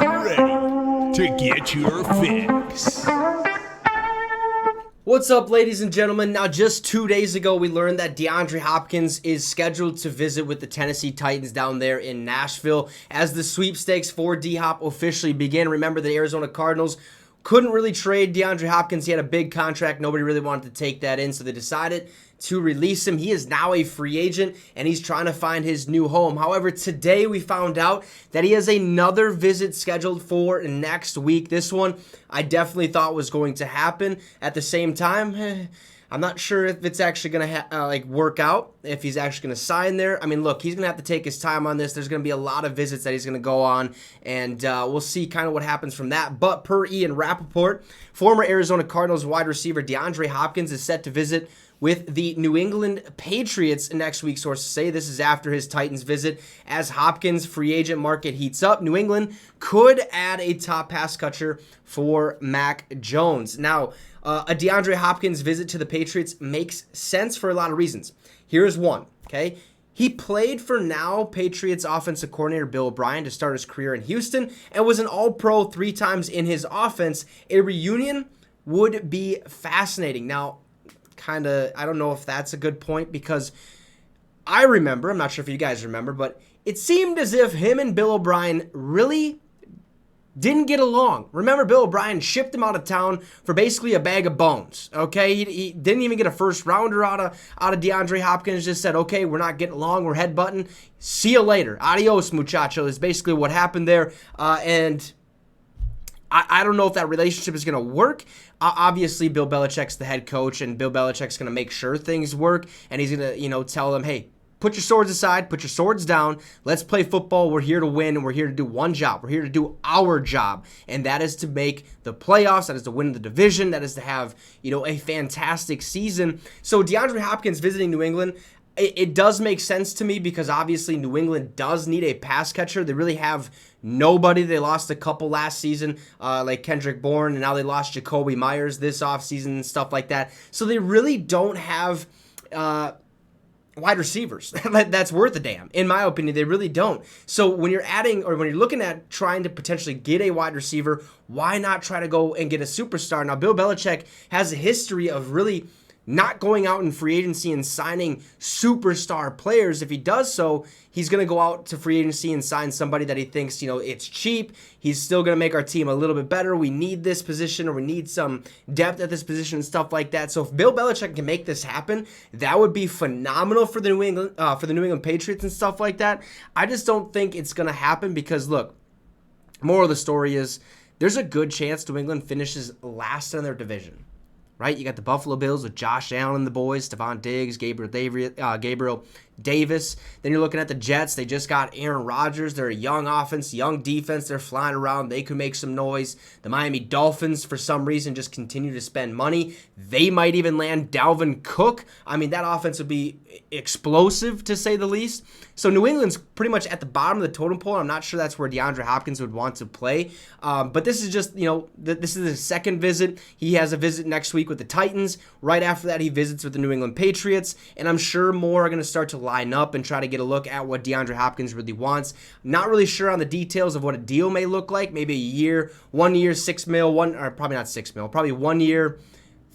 you ready to get your fix? What's up, ladies and gentlemen? Now, just 2 days ago, we learned that DeAndre Hopkins is scheduled to visit with the Tennessee Titans down there in Nashville as the sweepstakes for D-Hop officially begin. Remember, the Arizona Cardinals couldn't really trade DeAndre Hopkins. He had a big contract. Nobody really wanted to take that in, so they decided to release him. He is now a free agent, and he's trying to find his new home. However, today we found out that he has another visit scheduled for next week. This one I definitely thought was going to happen. At the same time, I'm not sure if it's actually going to work out, if he's actually going to sign there. I mean, look, he's going to have to take his time on this. There's going to be a lot of visits that he's going to go on, and we'll see kind of what happens from that. But per Ian Rappaport, former Arizona Cardinals wide receiver DeAndre Hopkins is set to visit with the New England Patriots next week. Sources say this is after his Titans visit. As Hopkins' free agent market heats up, New England could add a top pass catcher for Mac Jones. Now, a DeAndre Hopkins visit to the Patriots makes sense for a lot of reasons. Here's one, okay? He played for now Patriots offensive coordinator Bill O'Brien to start his career in Houston and was an All-Pro 3 times in his offense. A reunion would be fascinating. Now, I don't know if that's a good point, because I remember, I'm not sure if you guys remember, but it seemed as if him and Bill O'Brien really didn't get along. Remember, Bill O'Brien shipped him out of town for basically a bag of bones, okay? He didn't even get a first rounder out of DeAndre Hopkins. Just said, okay, we're not getting along, we're headbutting. See you later. Adios, muchacho, is basically what happened there. And I don't know if that relationship is going to work. Obviously, Bill Belichick's the head coach, and Bill Belichick's going to make sure things work, and he's going to, tell them, hey, put your swords aside, put your swords down, let's play football, we're here to win, and we're here to do one job. We're here to do our job, and that is to make the playoffs, that is to win the division, that is to have, a fantastic season. So DeAndre Hopkins visiting New England, it does make sense to me, because obviously New England does need a pass catcher. They really have nobody. They lost a couple last season, like Kendrick Bourne, and now they lost Jacoby Myers this offseason and stuff like that. So they really don't have wide receivers that's worth a damn. In my opinion, they really don't. So when you're adding, or when you're looking at trying to potentially get a wide receiver, why not try to go and get a superstar? Now, Bill Belichick has a history of really not going out in free agency and signing superstar players. If he does so, he's going to go out to free agency and sign somebody that he thinks, it's cheap. He's still going to make our team a little bit better. We need this position, or we need some depth at this position and stuff like that. So if Bill Belichick can make this happen, that would be phenomenal for the New England Patriots and stuff like that. I just don't think it's going to happen, because look, moral of the story is there's a good chance New England finishes last in their division. Right, you got the Buffalo Bills with Josh Allen and the boys, Stephon Diggs, Gabriel Davis. Then you're looking at the Jets. They just got Aaron Rodgers. They're a young offense, young defense. They're flying around. They could make some noise. The Miami Dolphins, for some reason, just continue to spend money. They might even land Dalvin Cook. I mean, that offense would be explosive, to say the least. So New England's pretty much at the bottom of the totem pole. I'm not sure that's where DeAndre Hopkins would want to play. But this is just, this is his second visit. He has a visit next week with the Titans. Right after that, he visits with the New England Patriots. And I'm sure more are going to start to line up and try to get a look at what DeAndre Hopkins really wants. Not really sure on the details of what a deal may look like. Maybe a year, 1 year, $6 million, or probably not $6 million, probably 1 year,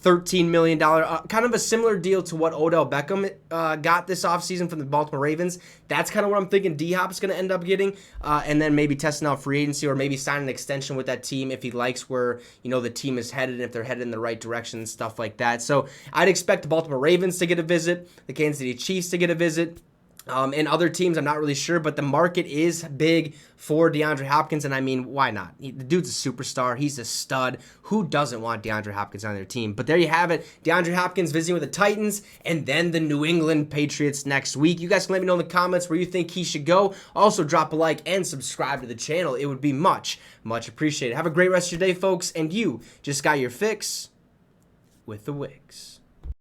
$13 million, kind of a similar deal to what Odell Beckham got this offseason from the Baltimore Ravens. That's kind of what I'm thinking D-Hop's going to end up getting, and then maybe testing out free agency, or maybe signing an extension with that team if he likes where, the team is headed, if they're headed in the right direction and stuff like that. So I'd expect the Baltimore Ravens to get a visit, the Kansas City Chiefs to get a visit. And other teams, I'm not really sure, but the market is big for DeAndre Hopkins, and I mean, why not? The dude's a superstar. He's a stud. Who doesn't want DeAndre Hopkins on their team? But there you have it. DeAndre Hopkins visiting with the Titans, and then the New England Patriots next week. You guys can let me know in the comments where you think he should go. Also, drop a like and subscribe to the channel. It would be much, much appreciated. Have a great rest of your day, folks, and you just got your fix with the Wicks.